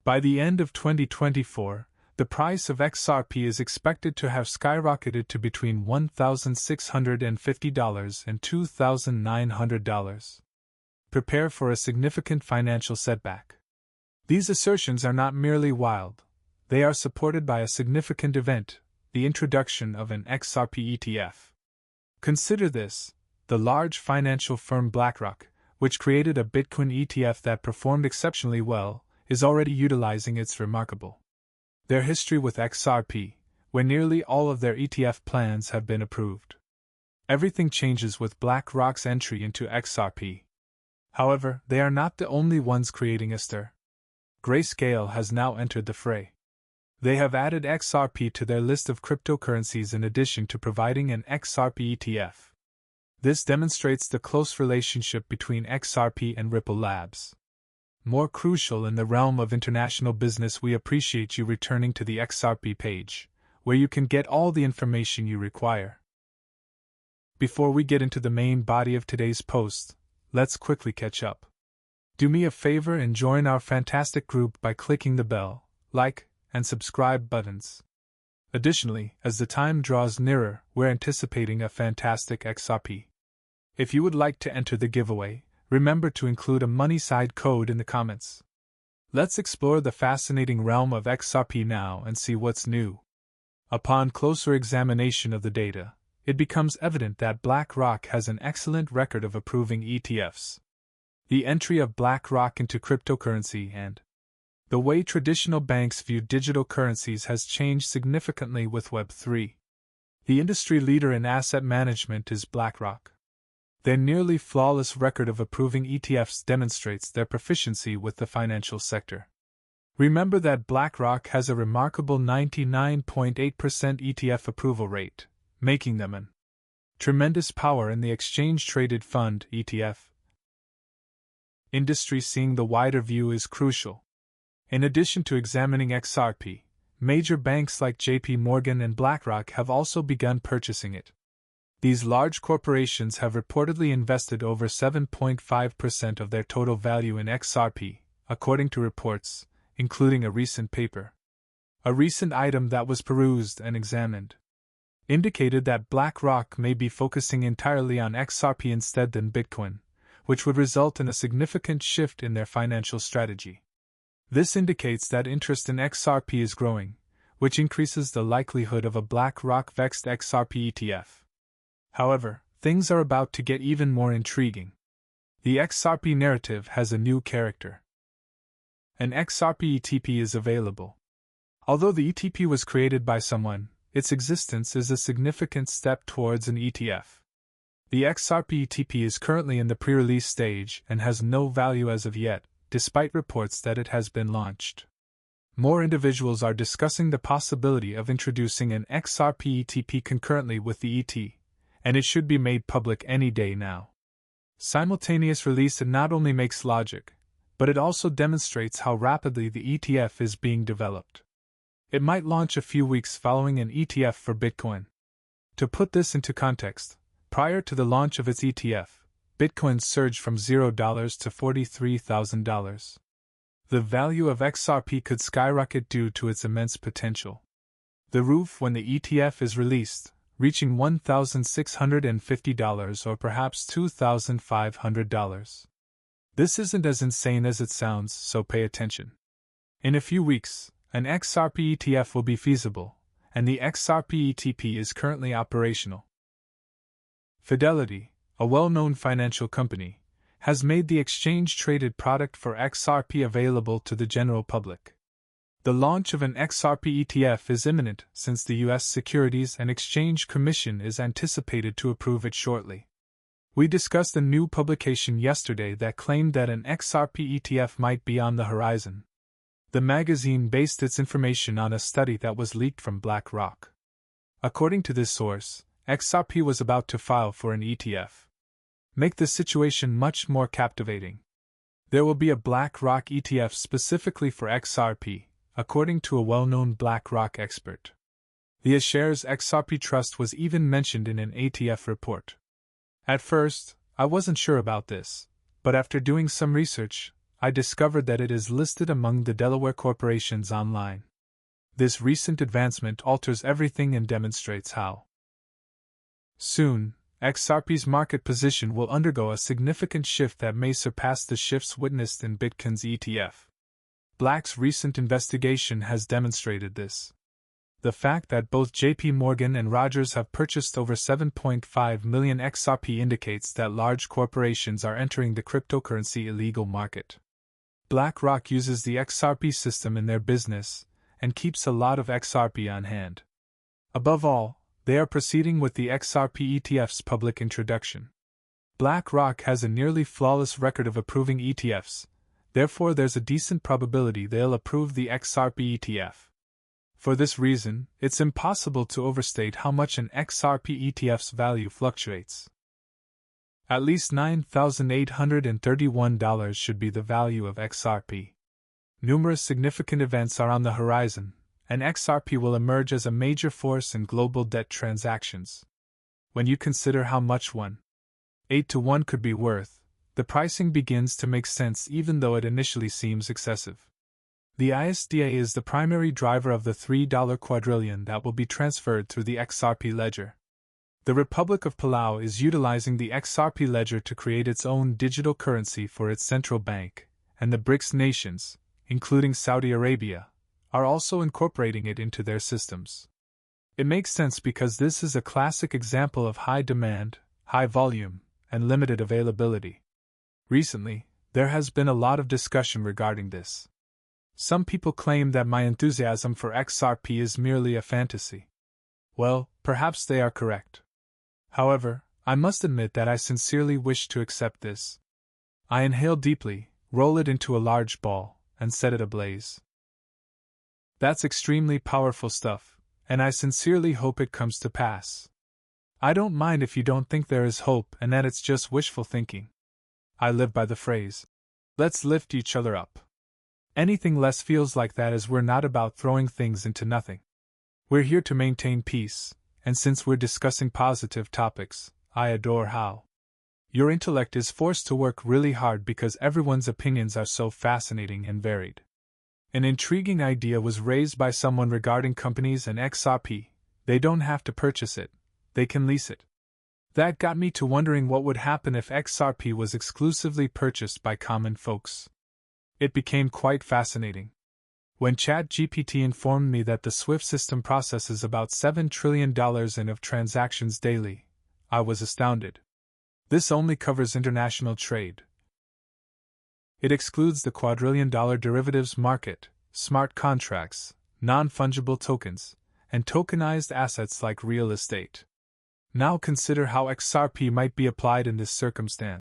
By the end of 2024, the price of XRP is expected to have skyrocketed to between $1,650 and $2,900. Prepare for a significant financial setback. These assertions are not merely wild, they are supported by a significant event, the introduction of an XRP ETF. Consider this: the large financial firm BlackRock, which created a Bitcoin ETF that performed exceptionally well, is already utilizing its remarkable their history with XRP, where nearly all of their ETF plans have been approved. Everything changes with BlackRock's entry into XRP. However, they are not the only ones creating a stir. Greyscale has now entered the fray. They have added XRP to their list of cryptocurrencies in addition to providing an XRP ETF. This demonstrates the close relationship between XRP and Ripple Labs. More crucial in the realm of international business, we appreciate you returning to the XRP page, where you can get all the information you require. Before we get into the main body of today's post, let's quickly catch up. Do me a favor and join our fantastic group by clicking the bell, like, and subscribe buttons. Additionally, as the time draws nearer, we're anticipating a fantastic XRP. If you would like to enter the giveaway, remember to include a money side code in the comments. Let's explore the fascinating realm of XRP now and see what's new. Upon closer examination of the data, it becomes evident that BlackRock has an excellent record of approving ETFs. The entry of BlackRock into cryptocurrency and the way traditional banks view digital currencies has changed significantly with Web3. The industry leader in asset management is BlackRock. Their nearly flawless record of approving ETFs demonstrates their proficiency with the financial sector. Remember that BlackRock has a remarkable 99.8% ETF approval rate, making them an tremendous power in the exchange-traded fund ETF industry. Seeing the wider view is crucial. In addition to examining XRP, major banks like JP Morgan and BlackRock have also begun purchasing it. These large corporations have reportedly invested over 7.5% of their total value in XRP, according to reports, including a recent paper. A recent item that was perused and examined indicated that BlackRock may be focusing entirely on XRP instead than Bitcoin, which would result in a significant shift in their financial strategy. This indicates that interest in XRP is growing, which increases the likelihood of a BlackRock-backed XRP ETF. However, things are about to get even more intriguing. The XRP narrative has a new character. An XRP ETF is available. Although the ETF was created by someone, its existence is a significant step towards an ETF. The XRP ETF is currently in the pre-release stage and has no value as of yet, despite reports that it has been launched. More individuals are discussing the possibility of introducing an XRP ETF concurrently with the ET, and it should be made public any day now. Simultaneous release not only makes logic, but it also demonstrates how rapidly the ETF is being developed. It might launch a few weeks following an ETF for Bitcoin. To put this into context, prior to the launch of its ETF, Bitcoin surged from $0 to $43,000. The value of XRP could skyrocket due to its immense potential. The roof when the ETF is released, reaching $1,650 or perhaps $2,500. This isn't as insane as it sounds, so pay attention. In a few weeks, an XRP ETF will be feasible, and the XRP ETF is currently operational. Fidelity, a well-known financial company, has made the exchange-traded product for XRP available to the general public. The launch of an XRP ETF is imminent since the U.S. Securities and Exchange Commission is anticipated to approve it shortly. We discussed a new publication yesterday that claimed that an XRP ETF might be on the horizon. The magazine based its information on a study that was leaked from BlackRock. According to this source, XRP was about to file for an ETF. Make the situation much more captivating. There will be a BlackRock ETF specifically for XRP, according to a well-known BlackRock expert. The iShares XRP Trust was even mentioned in an ATF report. At first, I wasn't sure about this, but after doing some research, I discovered that it is listed among the Delaware corporations online. This recent advancement alters everything and demonstrates how soon XRP's market position will undergo a significant shift that may surpass the shifts witnessed in Bitcoin's ETF. Black's recent investigation has demonstrated this. The fact that both JP Morgan and Rogers have purchased over 7.5 million XRP indicates that large corporations are entering the cryptocurrency illegal market. BlackRock uses the XRP system in their business and keeps a lot of XRP on hand. Above all, they are proceeding with the XRP ETF's public introduction. BlackRock has a nearly flawless record of approving ETFs, therefore there's a decent probability they'll approve the XRP ETF. For this reason, it's impossible to overstate how much an XRP ETF's value fluctuates. At least $9,831 should be the value of XRP. Numerous significant events are on the horizon, and XRP will emerge as a major force in global debt transactions. When you consider how much 1.8 to 1 could be worth, the pricing begins to make sense even though it initially seems excessive. The ISDA is the primary driver of the $3 quadrillion that will be transferred through the XRP ledger. The Republic of Palau is utilizing the XRP ledger to create its own digital currency for its central bank, and the BRICS nations, including Saudi Arabia, are also incorporating it into their systems. It makes sense because this is a classic example of high demand, high volume, and limited availability. Recently, there has been a lot of discussion regarding this. Some people claim that my enthusiasm for XRP is merely a fantasy. Well, perhaps they are correct. However, I must admit that I sincerely wish to accept this. I inhale deeply, roll it into a large ball, and set it ablaze. That's extremely powerful stuff, and I sincerely hope it comes to pass. I don't mind if you don't think there is hope and that it's just wishful thinking. I live by the phrase, let's lift each other up. Anything less feels like that, as we're not about throwing things into nothing. We're here to maintain peace, and since we're discussing positive topics, I adore how your intellect is forced to work really hard because everyone's opinions are so fascinating and varied. An intriguing idea was raised by someone regarding companies and XRP. They don't have to purchase it, they can lease it. That got me to wondering what would happen if XRP was exclusively purchased by common folks. It became quite fascinating. When ChatGPT informed me that the SWIFT system processes about $7 trillion of transactions daily, I was astounded. This only covers international trade. It excludes the quadrillion-dollar derivatives market, smart contracts, non-fungible tokens, and tokenized assets like real estate. Now consider how XRP might be applied in this circumstance.